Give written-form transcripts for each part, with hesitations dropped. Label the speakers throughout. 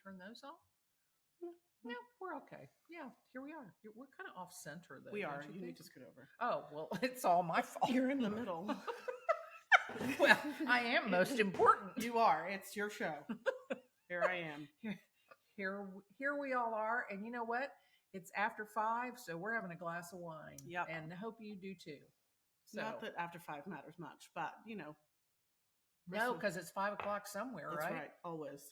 Speaker 1: turn those off? No, we're okay. Yeah, here we are. We're kind of off center though.
Speaker 2: We are.
Speaker 1: don't
Speaker 2: You
Speaker 1: think?
Speaker 2: need to scoot over.
Speaker 1: Oh, well, it's all my fault.
Speaker 2: You're in the middle.
Speaker 1: Well, I am most important.
Speaker 2: You are. It's your show. Here I am.
Speaker 1: Here we all are. And you know what? It's after 5, so we're having a glass of wine.
Speaker 2: Yep.
Speaker 1: And I hope you do too. So,
Speaker 2: Not that after 5 matters much, but
Speaker 1: no, because it's 5 o'clock somewhere,
Speaker 2: that's
Speaker 1: right?
Speaker 2: right. Always.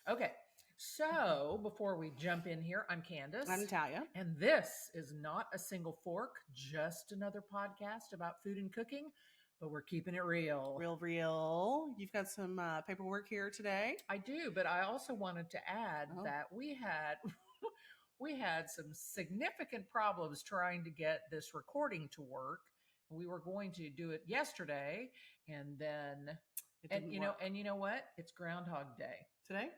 Speaker 1: Okay. So before we jump in here, I'm Candace.
Speaker 2: I'm Natalia.
Speaker 1: And this is not a single fork, just another podcast about food and cooking, but we're keeping it real.
Speaker 2: Real. You've got some paperwork here today.
Speaker 1: I do, but I also wanted to add that we had some significant problems trying to get this recording to work. We were going to do it yesterday, and then you know what? It's Groundhog Day
Speaker 2: today.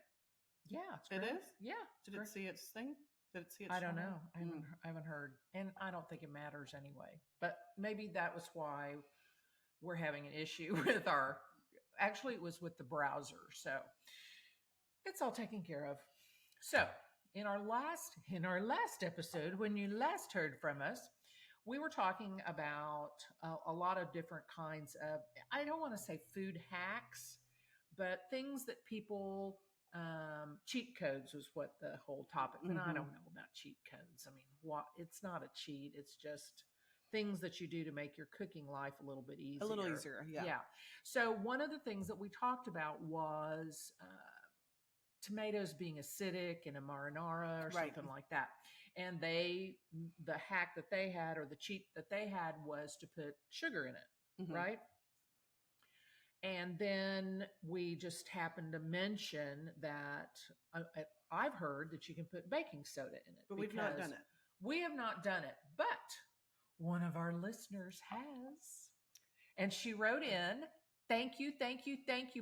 Speaker 1: Yeah,
Speaker 2: it is.
Speaker 1: Yeah,
Speaker 2: did it see its thing? Did it see its?
Speaker 1: I don't know. I haven't heard, and I don't think it matters anyway. But maybe that was why we're having an issue with our. Actually, it was with the browser, so it's all taken care of. So in our last episode, when you last heard from us, we were talking about a lot of different kinds of, I don't want to say food hacks, but things that people, cheat codes was what the whole topic, and I don't know about cheat codes. I mean, it's not a cheat. It's just things that you do to make your cooking life a little bit easier.
Speaker 2: A little easier, yeah.
Speaker 1: Yeah. So one of the things that we talked about was tomatoes being acidic in a marinara or something like that. And the hack that they had, or the cheat that they had, was to put sugar in it, right? And then we just happened to mention that I've heard that you can put baking soda in it.
Speaker 2: But we've not done it.
Speaker 1: We have not done it, but one of our listeners has. And she wrote in, thank you,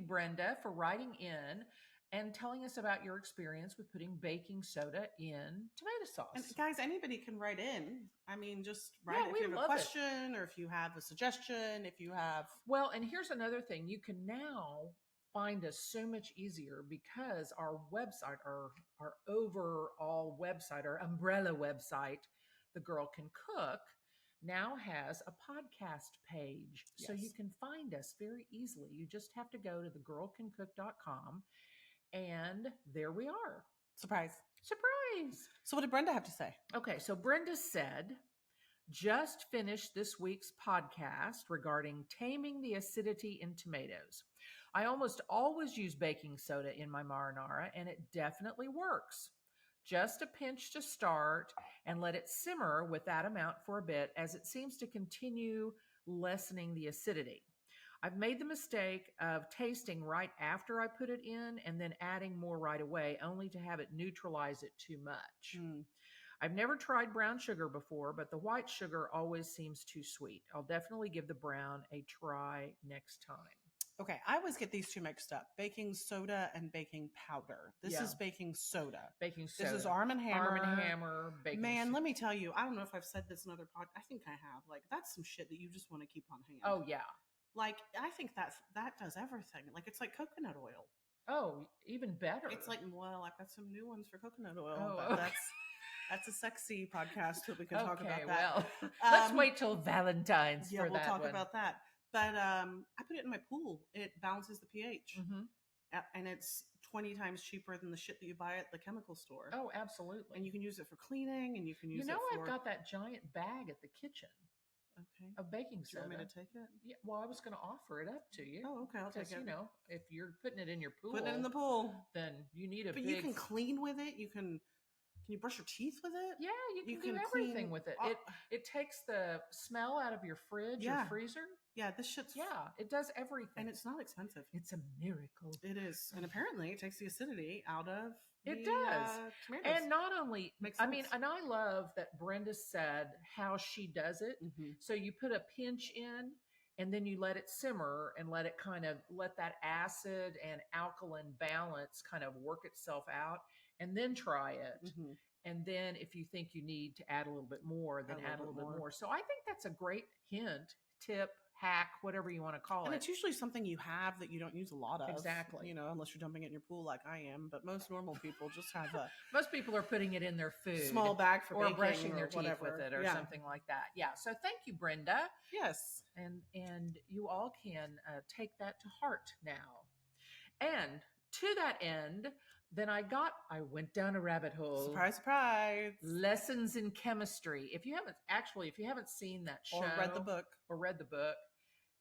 Speaker 1: Brenda, for writing in and telling us about your experience with putting baking soda in tomato sauce.
Speaker 2: And guys, anybody can write in. I mean, just write if you have a question or if you have a suggestion, if you have...
Speaker 1: Well, and here's another thing. You can now find us so much easier because our website, our overall website, our umbrella website, The Girl Can Cook, now has a podcast page. Yes. So you can find us very easily. You just have to go to thegirlcancook.com. And there we are.
Speaker 2: Surprise.
Speaker 1: So
Speaker 2: what did Brenda have to say?
Speaker 1: Okay, so Brenda said, just finished this week's podcast regarding taming the acidity in tomatoes. I almost always use baking soda in my marinara, and it definitely works. Just a pinch to start and let it simmer with that amount for a bit, as it seems to continue lessening the acidity. I've made the mistake of tasting right after I put it in and then adding more right away, only to have it neutralize it too much. I've never tried brown sugar before, but the white sugar always seems too sweet. I'll definitely give the brown a try next time.
Speaker 2: Okay, I always get these two mixed up. Baking soda and baking powder. This is baking soda. This is Arm & Hammer.
Speaker 1: Baking
Speaker 2: let me tell you, I don't know if I've said this in other podcasts. I think I have. Like, that's some shit that you just want to keep on hand.
Speaker 1: Oh, yeah.
Speaker 2: Like, I think that does everything. Like, it's like coconut oil.
Speaker 1: Oh, even better.
Speaker 2: It's like, well, I've got some new ones for coconut oil.
Speaker 1: Oh,
Speaker 2: but
Speaker 1: okay.
Speaker 2: That's a sexy podcast that we can talk about that.
Speaker 1: Well, let's wait till Valentine's for that.
Speaker 2: Yeah, we'll talk about that. But I put it in my pool. It balances the pH. And it's 20 times cheaper than the shit that you buy at the chemical store.
Speaker 1: Oh, absolutely.
Speaker 2: And you can use it for cleaning, and you can use it for...
Speaker 1: I've got that giant bag at the kitchen.
Speaker 2: Okay.
Speaker 1: Of baking soda.
Speaker 2: Do you want me to take it?
Speaker 1: Yeah. Well, I was going to offer it up to you.
Speaker 2: Oh, okay. I'll take it.
Speaker 1: If you're putting it in your pool.
Speaker 2: Put it in the pool.
Speaker 1: Then you need
Speaker 2: But you can clean with it. Can you brush your teeth with it?
Speaker 1: Yeah, you can do everything with it. It takes the smell out of your fridge or freezer.
Speaker 2: Yeah, this shit's...
Speaker 1: Yeah, it does everything.
Speaker 2: And it's not expensive.
Speaker 1: It's a miracle.
Speaker 2: It is. And apparently it takes the acidity out of
Speaker 1: it does.
Speaker 2: Tomatoes.
Speaker 1: And not only... and I love that Brenda said how she does it. So you put a pinch in, and then you let it simmer and let it let that acid and alkaline balance kind of work itself out, and then try it. And then if you think you need to add a little bit more, then add a little bit more. So I think that's a great tip, hack, whatever you want to call
Speaker 2: And
Speaker 1: it.
Speaker 2: it's usually something you have that you don't use a lot of.
Speaker 1: Exactly.
Speaker 2: Unless you're dumping it in your pool like I am. But most normal people just have a
Speaker 1: Most people are putting it in their food.
Speaker 2: small bag for
Speaker 1: or
Speaker 2: baking
Speaker 1: brushing their
Speaker 2: or
Speaker 1: teeth
Speaker 2: whatever.
Speaker 1: with it or something like that. Yeah. So thank you, Brenda.
Speaker 2: Yes.
Speaker 1: And you all can take that to heart now. And to that end, then I went down a rabbit hole.
Speaker 2: Surprise, surprise.
Speaker 1: Lessons in chemistry. If you haven't seen that show
Speaker 2: or read the book,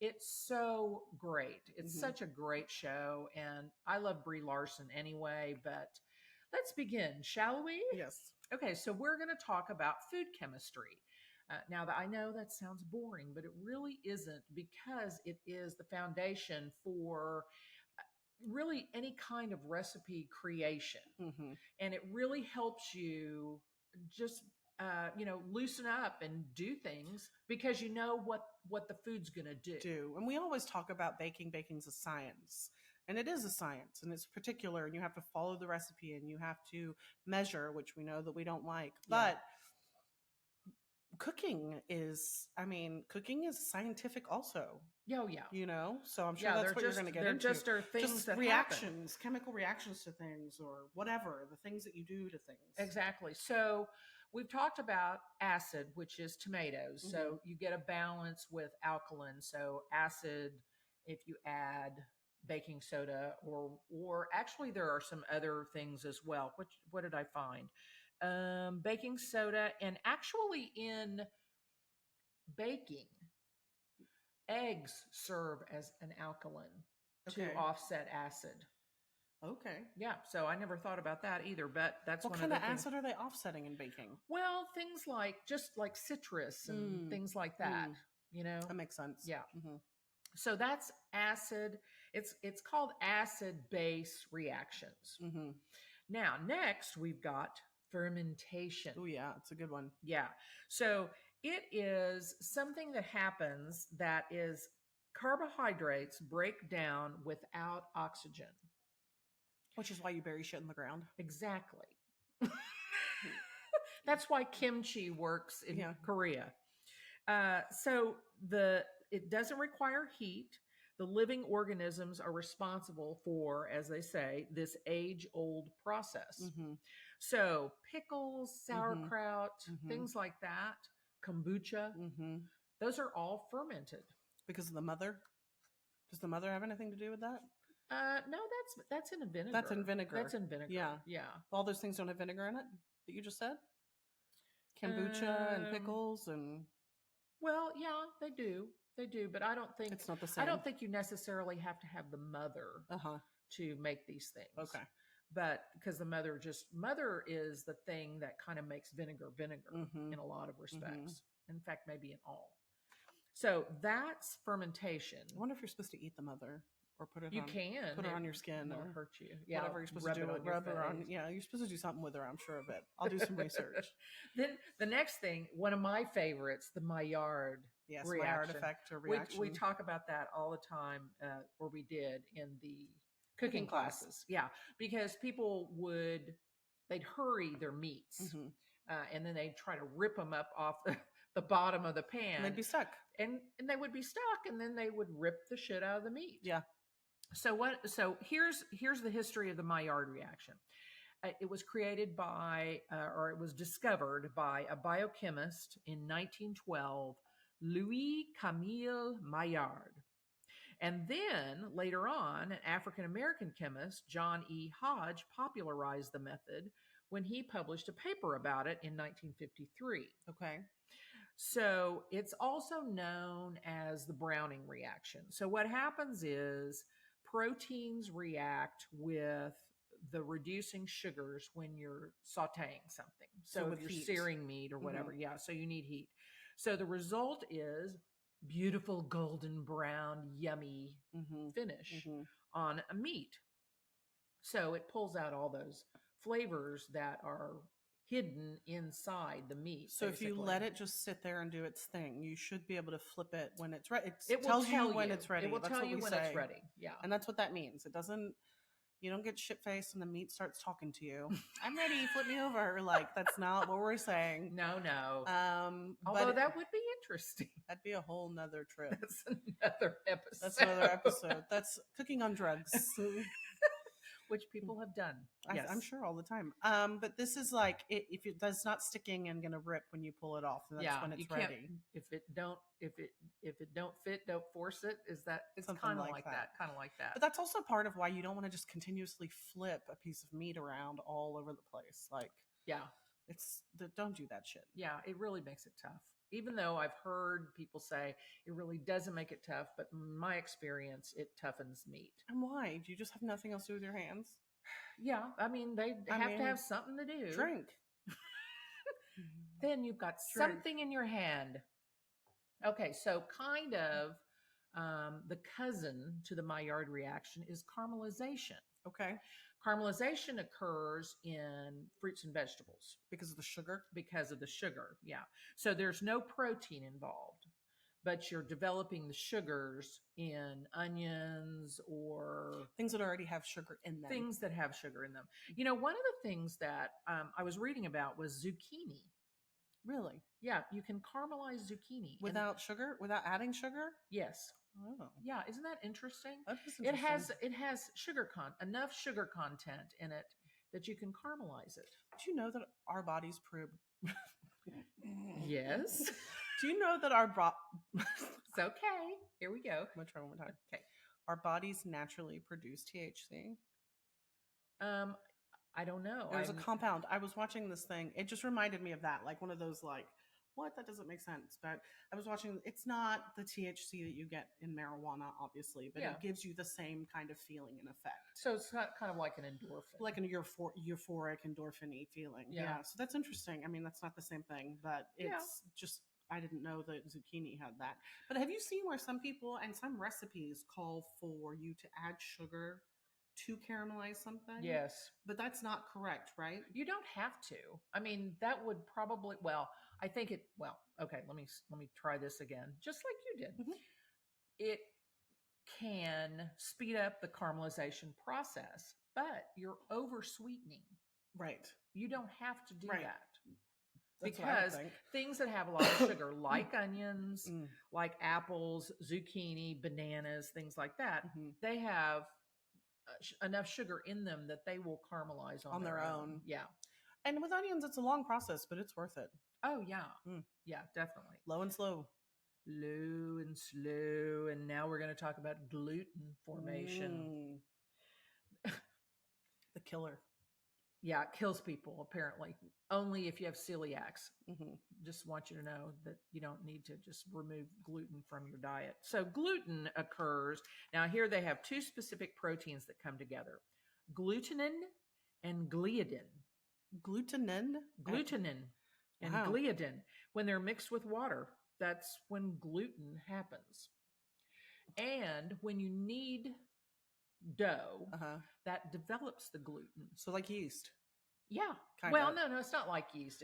Speaker 1: it's so great. It's such a great show. And I love Brie Larson anyway, but let's begin, shall we?
Speaker 2: Yes.
Speaker 1: Okay, so we're going to talk about food chemistry. Now, I know that sounds boring, but it really isn't, because it is the foundation for really any kind of recipe creation. And it really helps you just loosen up and do things, because you know what the food's going to do.
Speaker 2: And we always talk about baking. Baking's a science. And it is a science, and it's particular, and you have to follow the recipe, and you have to measure, which we know that we don't like. But cooking is scientific also.
Speaker 1: Oh, yeah.
Speaker 2: So I'm sure that's what you're going to get into.
Speaker 1: Just are things that
Speaker 2: reactions,
Speaker 1: happen.
Speaker 2: chemical reactions to things, or whatever, the things that you do to things.
Speaker 1: Exactly. So we've talked about acid, which is tomatoes. So you get a balance with alkaline. So acid, if you add baking soda, or actually there are some other things as well. What did I find? Baking soda, and actually in baking, eggs serve as an alkaline to offset acid.
Speaker 2: Okay.
Speaker 1: Yeah. So I never thought about that either, but that's
Speaker 2: what kind of acid are they offsetting in baking?
Speaker 1: Well, things like citrus and things like that.
Speaker 2: That makes sense.
Speaker 1: Yeah. So that's acid. It's called acid-base reactions. Now, next we've got fermentation.
Speaker 2: Oh yeah, it's a good one.
Speaker 1: Yeah. So it is something that happens that is carbohydrates break down without oxygen.
Speaker 2: Which is why you bury shit in the ground.
Speaker 1: Exactly. That's why kimchi works in Korea. So it doesn't require heat. The living organisms are responsible for, as they say, this age-old process. So pickles, sauerkraut, things like that, kombucha, those are all fermented.
Speaker 2: Because of the mother? Does the mother have anything to do with that?
Speaker 1: No, that's in a vinegar.
Speaker 2: That's in vinegar.
Speaker 1: That's in vinegar.
Speaker 2: Yeah.
Speaker 1: Yeah.
Speaker 2: All those things don't have vinegar in it that you just said? Kombucha and pickles and...
Speaker 1: Well, yeah, they do. They do, but I don't think...
Speaker 2: It's not the same.
Speaker 1: I don't think you necessarily have to have the mother to make these things.
Speaker 2: Okay.
Speaker 1: But because the mother is the thing that kind of makes vinegar in a lot of respects. In fact, maybe in all. So that's fermentation.
Speaker 2: I wonder if you're supposed to eat the mother or put it
Speaker 1: on. You can.
Speaker 2: Put it on your skin.
Speaker 1: Or hurt you. Yeah,
Speaker 2: whatever you're supposed to do. Rub her on. Yeah, you're supposed to do something with her, I'm sure of it. I'll do some research.
Speaker 1: Then the next thing, one of my favorites, the Maillard reaction.
Speaker 2: Maillard effect or reaction.
Speaker 1: We talk about that all the time, or we did in the cooking classes. Yeah, because people they'd hurry their meats, and then they'd try to rip them up off the bottom of the pan.
Speaker 2: And they'd be stuck.
Speaker 1: And they would be stuck, and then they would rip the shit out of the meat.
Speaker 2: Yeah.
Speaker 1: So here's the history of the Maillard reaction. It was created by, or it was discovered by a biochemist in 1912, Louis Camille Maillard. And then later on, an African-American chemist, John E. Hodge, popularized the method when he published a paper about it in 1953.
Speaker 2: Okay.
Speaker 1: So it's also known as the Browning reaction. So what happens is proteins react with the reducing sugars when you're sauteing something. So if you're searing meat or whatever, so you need heat. So the result is beautiful golden brown, yummy finish on a meat. So it pulls out all those flavors that are hidden inside the meat.
Speaker 2: So basically, if you let it just sit there and do its thing, you should be able to flip it when it's ready.
Speaker 1: It tells you
Speaker 2: when it's ready.
Speaker 1: It will tell you when it's ready. Yeah.
Speaker 2: And that's what that means. It doesn't, You don't get shit faced and the meat starts talking to you. I'm ready. Flip me over. Like, that's not what we're saying.
Speaker 1: No, no.
Speaker 2: But
Speaker 1: Although that would be interesting.
Speaker 2: that'd be a whole nother trip.
Speaker 1: That's another episode.
Speaker 2: That's another episode. That's cooking on drugs.
Speaker 1: Which people have done. Yes.
Speaker 2: I'm sure all the time. But this is like if it's not sticking and gonna rip when you pull it off, then that's when it's ready.
Speaker 1: If it don't fit, don't force it. Is that it's
Speaker 2: Something
Speaker 1: kind of
Speaker 2: like
Speaker 1: like
Speaker 2: that.
Speaker 1: that. Kind of like that.
Speaker 2: But that's also part of why you don't want to just continuously flip a piece of meat around all over the place. Like,
Speaker 1: yeah,
Speaker 2: don't do that shit.
Speaker 1: Yeah, it really makes it tough. Even though I've heard people say it really doesn't make it tough, but in my experience, it toughens meat.
Speaker 2: And why? Do you just have nothing else to do with your hands?
Speaker 1: Yeah, I mean, they have to have something to do.
Speaker 2: Drink.
Speaker 1: Then you've got something in your hand. Okay, so kind of the cousin to the Maillard reaction is caramelization.
Speaker 2: Okay.
Speaker 1: Caramelization occurs in fruits and vegetables.
Speaker 2: Because of the sugar?
Speaker 1: Because of the sugar, yeah. So there's no protein involved, but you're developing the sugars in onions or
Speaker 2: things that already have sugar in them.
Speaker 1: Things that have sugar in them. You know, one of the things that I was reading about was zucchini.
Speaker 2: Really?
Speaker 1: Yeah, you can caramelize zucchini.
Speaker 2: Without sugar? Without adding sugar?
Speaker 1: Yes.
Speaker 2: Oh.
Speaker 1: Yeah, isn't that interesting?
Speaker 2: That is interesting.
Speaker 1: It has enough sugar content in it that you can caramelize it.
Speaker 2: Do you know that our bodies
Speaker 1: Yes.
Speaker 2: Do you know that
Speaker 1: It's okay. Here we go.
Speaker 2: I'm gonna try one more time.
Speaker 1: Okay.
Speaker 2: Our bodies naturally produce THC?
Speaker 1: I don't know.
Speaker 2: There's a compound. I was watching this thing. It just reminded me of that, like one of those, like, what? That doesn't make sense. But I was watching. It's not the THC that you get in marijuana, obviously, but it gives you the same kind of feeling and effect.
Speaker 1: So it's not kind of like an endorphin,
Speaker 2: like an euphoric endorphin-y feeling. Yeah. So that's interesting. I mean, that's not the same thing, but it's just. I didn't know that zucchini had that. But have you seen where some people and some recipes call for you to add sugar to caramelize something?
Speaker 1: Yes.
Speaker 2: But that's not correct, right?
Speaker 1: You don't have to. I mean, that would probably, I think okay, let me try this again. Just like you did. Mm-hmm. It can speed up the caramelization process, but you're over sweetening.
Speaker 2: Right.
Speaker 1: You don't have to do that.
Speaker 2: That's
Speaker 1: because things that have a lot of sugar, like onions, like apples, zucchini, bananas, things like that, they have enough sugar in them that they will caramelize on their own. Yeah.
Speaker 2: And with onions, it's a long process, but it's worth it.
Speaker 1: Oh, yeah. Yeah, definitely.
Speaker 2: Low and slow.
Speaker 1: Low and slow. And now we're going to talk about gluten formation.
Speaker 2: The killer.
Speaker 1: Yeah, it kills people, apparently. Only if you have celiacs. Just want you to know that you don't need to just remove gluten from your diet. So gluten occurs. Now, here they have two specific proteins that come together. Glutenin and gliadin.
Speaker 2: Glutenin?
Speaker 1: Glutenin and gliadin. When they're mixed with water, that's when gluten happens. And when you knead dough, that develops the gluten.
Speaker 2: So like yeast.
Speaker 1: Yeah.
Speaker 2: Kinda.
Speaker 1: Well, no, it's not like yeast.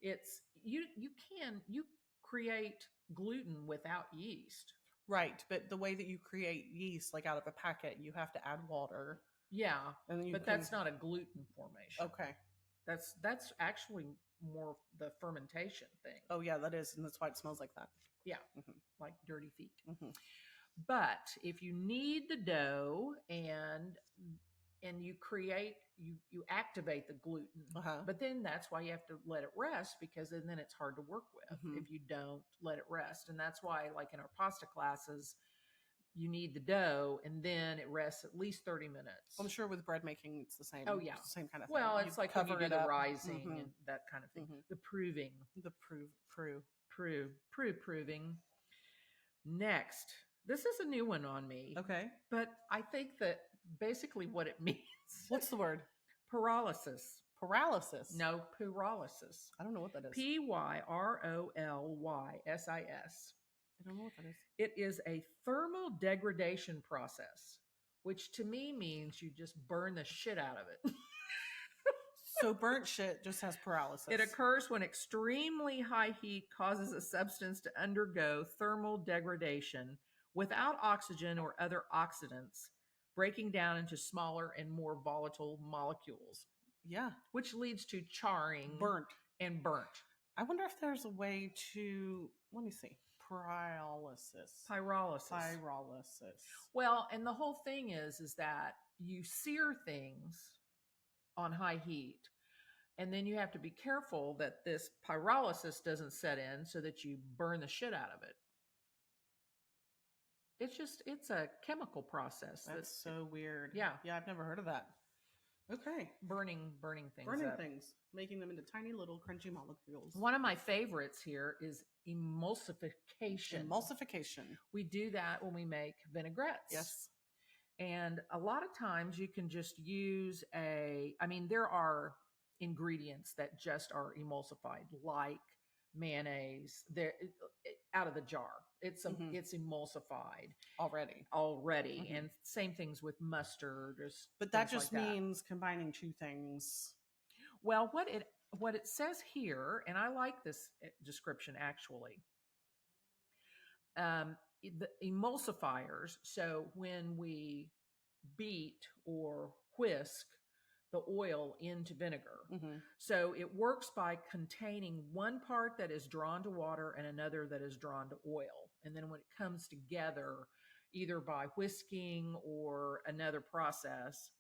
Speaker 1: It's you create gluten without yeast.
Speaker 2: Right, but the way that you create yeast, like out of a packet, you have to add water.
Speaker 1: Yeah, but that's not a gluten formation.
Speaker 2: Okay.
Speaker 1: That's actually more the fermentation thing.
Speaker 2: Oh yeah, that is, and that's why it smells like that.
Speaker 1: Yeah, like dirty feet. But if you knead the dough and you activate the gluten, but then that's why you have to let it rest, because then it's hard to work with if you don't let it rest. And that's why, like in our pasta classes, you knead the dough and then it rests at least 30 minutes.
Speaker 2: I'm sure with bread making, it's the same.
Speaker 1: Oh yeah.
Speaker 2: It's the same kind of thing.
Speaker 1: Well, it's like when you do the rising and that kind of thing. The proving.
Speaker 2: The
Speaker 1: proving. Next. This is a new one on me.
Speaker 2: Okay.
Speaker 1: But I think that basically what it means.
Speaker 2: What's the word?
Speaker 1: Pyrolysis.
Speaker 2: Paralysis?
Speaker 1: No, pyrolysis.
Speaker 2: I don't know what that is.
Speaker 1: Pyrolysis.
Speaker 2: I don't know what that is.
Speaker 1: It is a thermal degradation process, which to me means you just burn the shit out of it.
Speaker 2: So burnt shit just has paralysis.
Speaker 1: It occurs when extremely high heat causes a substance to undergo thermal degradation without oxygen or other oxidants, breaking down into smaller and more volatile molecules.
Speaker 2: Yeah.
Speaker 1: Which leads to charring.
Speaker 2: Burnt.
Speaker 1: And burnt.
Speaker 2: I wonder if there's a way to, let me see, pyrolysis.
Speaker 1: Well, and the whole thing is that you sear things on high heat, and then you have to be careful that this pyrolysis doesn't set in so that you burn the shit out of it. It's a chemical process.
Speaker 2: That's so weird.
Speaker 1: Yeah.
Speaker 2: Yeah, I've never heard of that. Okay.
Speaker 1: Burning things.
Speaker 2: Making them into tiny little crunchy molecules.
Speaker 1: One of my favorites here is emulsification. We do that when we make vinaigrettes.
Speaker 2: Yes.
Speaker 1: And a lot of times you can just use there are ingredients that just are emulsified, like mayonnaise. They're out of the jar. It's emulsified already. Mm-hmm. And same things with mustard.
Speaker 2: But that just means combining two things.
Speaker 1: Well, what it says here, and I like this description actually. The emulsifiers. So when we beat or whisk the oil into vinegar, so it works by containing one part that is drawn to water and another that is drawn to oil. And then when it comes together, either by whisking or another process,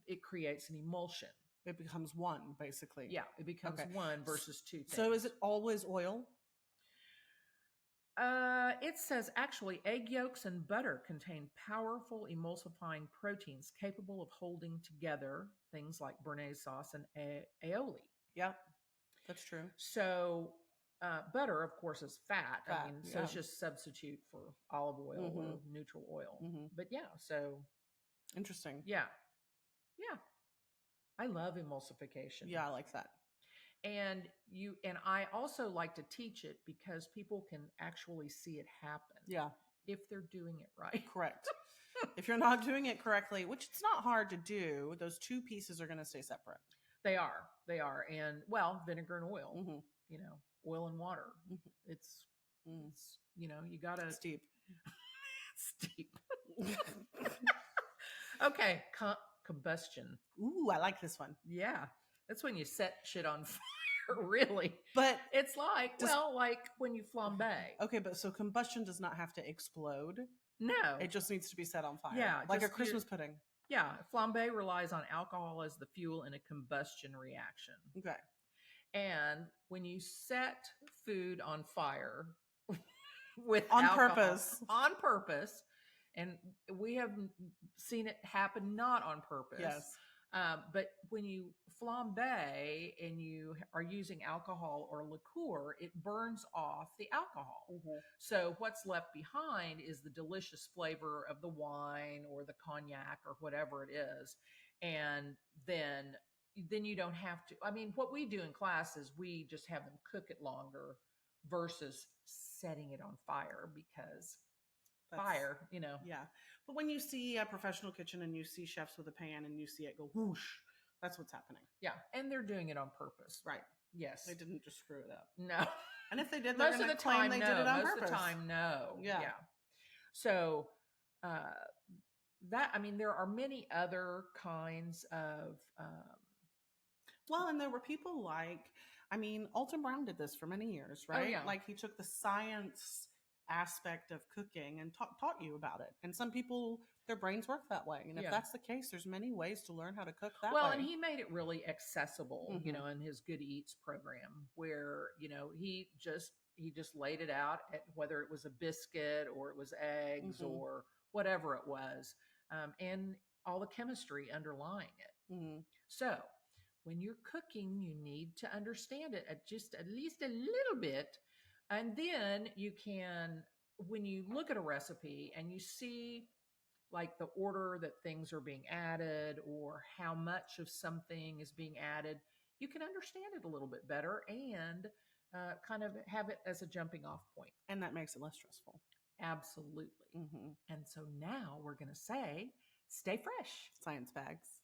Speaker 1: it creates an emulsion.
Speaker 2: It becomes one, basically.
Speaker 1: Yeah, it becomes one versus two things.
Speaker 2: So is it always oil?
Speaker 1: It says actually egg yolks and butter contain powerful emulsifying proteins capable of holding together things like béarnaise sauce and aioli.
Speaker 2: Yeah, that's true.
Speaker 1: So butter, of course, is fat. So it's just substitute for olive oil or neutral oil. But yeah, so
Speaker 2: interesting.
Speaker 1: Yeah. I love emulsification.
Speaker 2: Yeah, I like that.
Speaker 1: And I also like to teach it because people can actually see it happen.
Speaker 2: Yeah.
Speaker 1: If they're doing it right.
Speaker 2: Correct. If you're not doing it correctly, which it's not hard to do, those two pieces are going to stay separate.
Speaker 1: They are. And vinegar and oil, oil and water. It's you gotta
Speaker 2: steep.
Speaker 1: Steep. Okay. Combustion.
Speaker 2: Ooh, I like this one.
Speaker 1: Yeah. That's when you set shit on fire, really.
Speaker 2: But
Speaker 1: it's like when you flambe.
Speaker 2: Okay, but so combustion does not have to explode.
Speaker 1: No.
Speaker 2: It just needs to be set on fire.
Speaker 1: Yeah.
Speaker 2: Like a Christmas pudding.
Speaker 1: Yeah. Flambe relies on alcohol as the fuel in a combustion reaction.
Speaker 2: Okay.
Speaker 1: And when you set food on fire with
Speaker 2: on
Speaker 1: alcohol, purpose, and we have seen it happen not on purpose.
Speaker 2: Yes.
Speaker 1: But when you flambe and you are using alcohol or liqueur, it burns off the alcohol. So what's left behind is the delicious flavor of the wine or the cognac or whatever it is. And then you don't have to. What we do in class is we just have them cook it longer versus setting it on fire because fire,
Speaker 2: Yeah. But when you see a professional kitchen and you see chefs with a pan and you see it go whoosh, that's what's happening.
Speaker 1: Yeah. And they're doing it on purpose.
Speaker 2: Right.
Speaker 1: Yes.
Speaker 2: They didn't just screw it up.
Speaker 1: No.
Speaker 2: And if they did,
Speaker 1: most of the time,
Speaker 2: they did it on purpose.
Speaker 1: Most of the time, no.
Speaker 2: Yeah.
Speaker 1: So, there are many other kinds of,
Speaker 2: and there were people like, Alton Brown did this for many years, right?
Speaker 1: Oh, yeah.
Speaker 2: Like he took the science aspect of cooking and taught you about it. And some people, their brains work that way. And if that's the case, there's many ways to learn how to cook that way.
Speaker 1: Well, and he made it really accessible, in his Good Eats program where, he just laid it out at whether it was a biscuit or it was eggs or whatever it was, and all the chemistry underlying it. So when you're cooking, you need to understand it at least a little bit. And then you can, when you look at a recipe and you see like the order that things are being added or how much of something is being added, you can understand it a little bit better and kind of have it as a jumping off point.
Speaker 2: And that makes it less stressful.
Speaker 1: Absolutely. And so now we're going to say, stay fresh.
Speaker 2: Science bags.